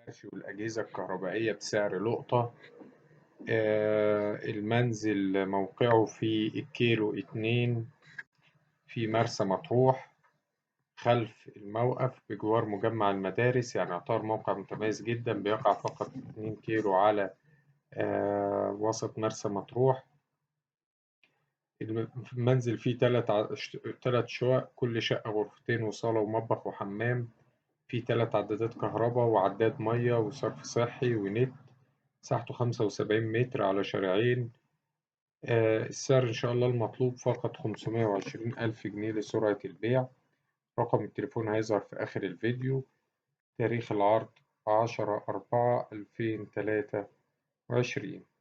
الحرفي والأجهزة الكهربائية بسعر لقطة. المنزل موقعه في الكيلو 2 في مرسى مطروح، خلف الموقف بجوار مجمع المدارس، يعني يعتبر موقع متميز جدا، بيقع فقط 2 كيلو على وسط مرسى مطروح. المنزل فيه تلات شقق، كل شقة غرفتين وصالة ومطبخ وحمام، فيه 3 عدادات كهرباء وعداد مية وصرف صحي ونت. مساحته 75 متر على شارعين. السعر إن شاء الله المطلوب فقط 520 ألف جنيه لسرعة البيع. رقم التليفون هيظهر في آخر الفيديو. تاريخ العرض 10/4/2023.